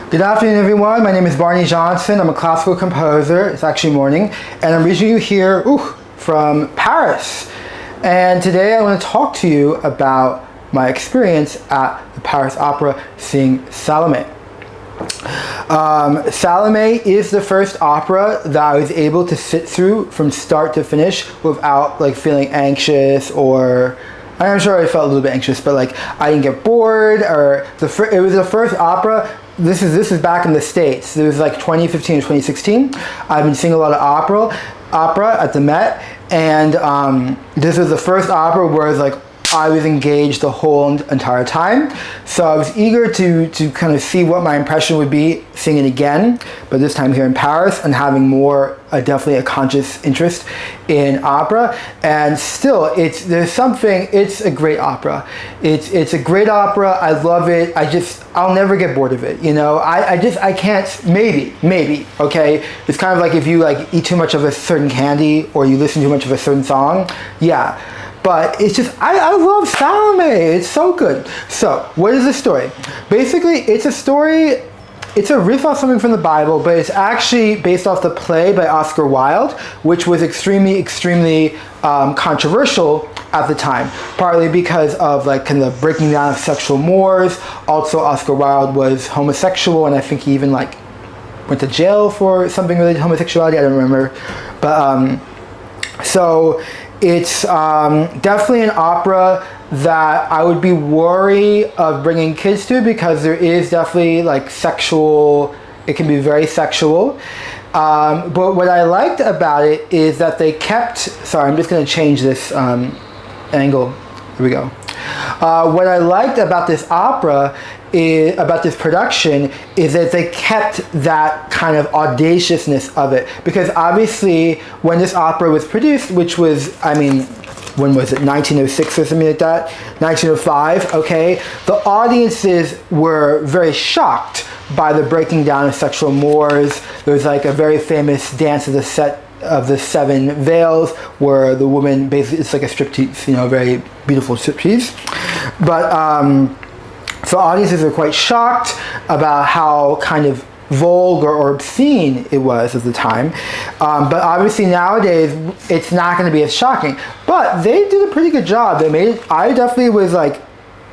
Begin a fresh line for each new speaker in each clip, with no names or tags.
Good afternoon, everyone. My name is Barney Johnson. I'm a classical composer. It's actually morning, and I'm reaching you here from Paris. And today I want to talk to you about my experience at the Paris Opera seeing Salome. Salome is the first opera that I was able to sit through from start to finish without feeling anxious, or I'm sure I felt a little bit anxious, but I didn't get bored. Or it was the first opera. This is back in the States. It was 2015 or 2016. I've been seeing a lot of opera at the Met, and this was the first opera where I was engaged the whole entire time. So I was eager to kind of see what my impression would be seeing it again, but this time here in Paris and having definitely a conscious interest in opera. And still, it's a great opera. It's a great opera. I love it. I'll never get bored of it. I can't, maybe, okay? It's kind of like if you eat too much of a certain candy or you listen too much of a certain song, yeah. But it's just, I love Salome. It's so good. So, what is the story? Basically, it's a riff off something from the Bible, but it's actually based off the play by Oscar Wilde, which was extremely controversial at the time, partly because of kind of breaking down of sexual mores. Also, Oscar Wilde was homosexual, and I think he even went to jail for something related to homosexuality. I don't remember. But, so it's definitely an opera that I would be wary of bringing kids to, because there is definitely it can be very sexual. But what I liked about it is that they kept, sorry, I'm just going to change this angle. Here we go. What I liked about this opera about this production is that they kept that kind of audaciousness of it, because obviously when this opera was produced, which was, when was it, 1906 or something like that, 1905, okay, the audiences were very shocked by the breaking down of sexual mores. There's a very famous dance of the seven veils, where the woman basically, it's like a striptease, very beautiful striptease. But so audiences are quite shocked about how kind of vulgar or obscene it was at the time. But obviously nowadays it's not going to be as shocking. But they did a pretty good job. They made it. I definitely was I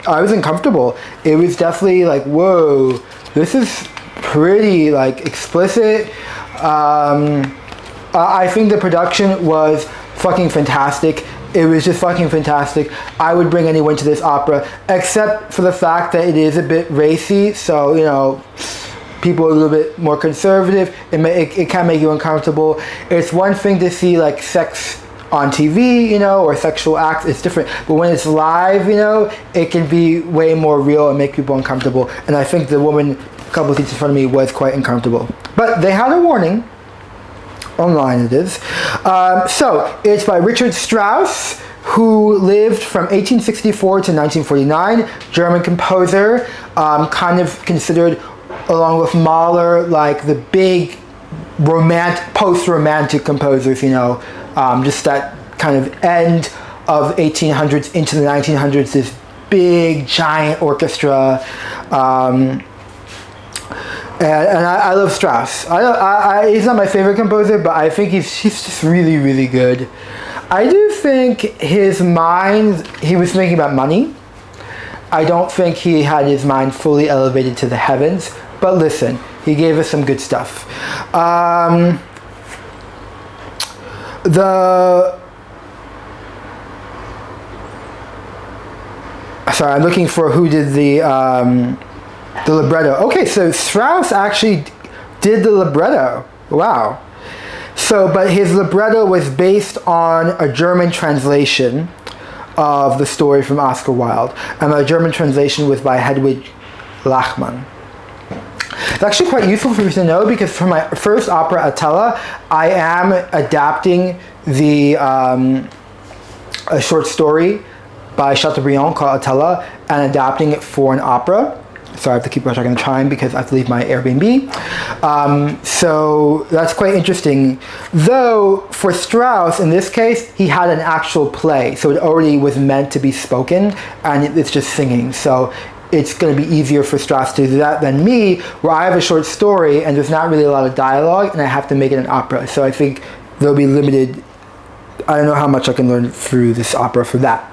was uncomfortable. It was definitely whoa, this is pretty explicit. I think the production was fucking fantastic. It was just fucking fantastic. I would bring anyone to this opera, except for the fact that it is a bit racy. So, people are a little bit more conservative. It can make you uncomfortable. It's one thing to see sex on TV, or sexual acts. It's different. But when it's live, it can be way more real and make people uncomfortable. And I think the woman a couple of seats in front of me was quite uncomfortable. But they had a warning. Online it is. So it's by Richard Strauss, who lived from 1864 to 1949, German composer, kind of considered, along with Mahler, the big post-romantic composers, just that kind of end of 1800s into the 1900s, this big giant orchestra. And I love Strauss. He's not my favorite composer, but I think he's just really, really good. I do think his mind, he was thinking about money. I don't think he had his mind fully elevated to the heavens. But listen, he gave us some good stuff. Sorry, I'm looking for who did the libretto. Okay, so Strauss actually did the libretto. Wow. So, but his libretto was based on a German translation of the story from Oscar Wilde. And the German translation was by Hedwig Lachmann. It's actually quite useful for me to know, because for my first opera, Atella, I am adapting a short story by Chateaubriand called Atella, and adapting it for an opera. So I have to keep checking the time because I have to leave my Airbnb. So that's quite interesting. Though for Strauss, in this case, he had an actual play. So it already was meant to be spoken, and it's just singing. So it's going to be easier for Strauss to do that than me, where I have a short story and there's not really a lot of dialogue and I have to make it an opera. So I think there'll be limited, I don't know how much I can learn through this opera for that.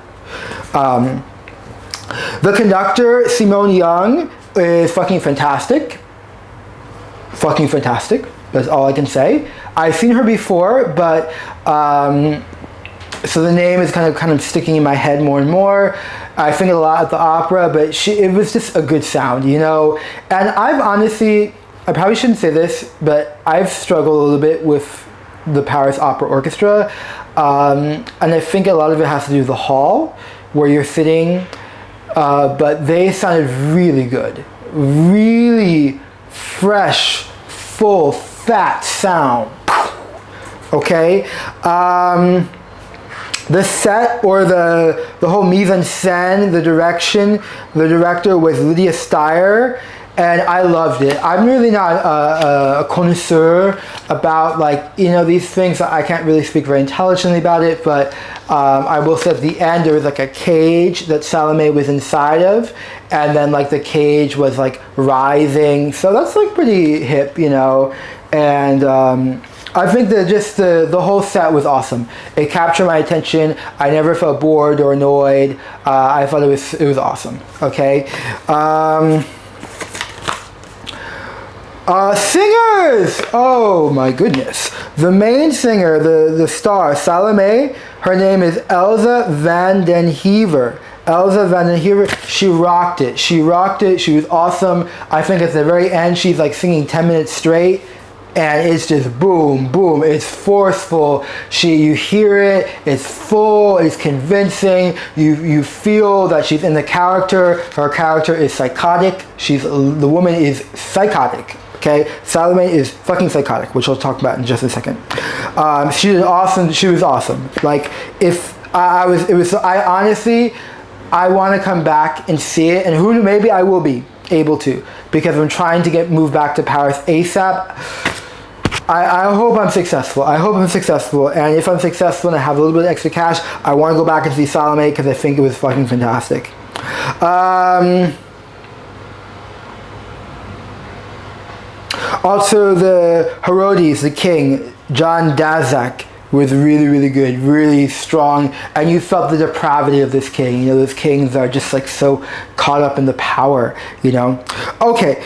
The conductor, Simone Young, is fucking fantastic. Fucking fantastic. That's all I can say. I've seen her before, but so the name is kind of sticking in my head more and more. I think a lot at the opera, but it was just a good sound, you know. And I've honestly, I probably shouldn't say this, but I've struggled a little bit with the Paris Opera Orchestra, and I think a lot of it has to do with the hall where you're sitting. But they sounded really good, really fresh, full, fat sound. Okay. The set, or the whole mise en scène, the direction, the director was Lydia Steyer, and I loved it. I'm really not a connoisseur about, like, you know, these things. I can't really speak very intelligently about it, but I will say at the end there was like a cage that Salome was inside of, and then like the cage was like rising. So that's like pretty hip, you know, and I think that just the whole set was awesome. It captured my attention. I never felt bored or annoyed. I thought it was awesome. Okay. Singers! Oh my goodness. The main singer, the star, Salome, her name is Elsa van den Heever. Elsa van den Heever, she rocked it. She rocked it. She was awesome. I think at the very end, she's like singing 10 minutes straight. And it's just boom, boom. It's forceful. You hear it. It's full. It's convincing. You feel that she's in the character. Her character is psychotic. The woman is psychotic. Okay, Salome is fucking psychotic, which I'll talk about in just a second. She was awesome. She was awesome. Like, if I honestly, I want to come back and see it, and who knew, maybe I will be able to, because I'm trying to move back to Paris ASAP. I hope I'm successful. I hope I'm successful, and if I'm successful and I have a little bit of extra cash, I want to go back and see Salome because I think it was fucking fantastic. Also, the Herodeas, the king, John Dazak, was really, really good, really strong, and you felt the depravity of this king. You know, those kings are just like so caught up in the power, you know. Okay.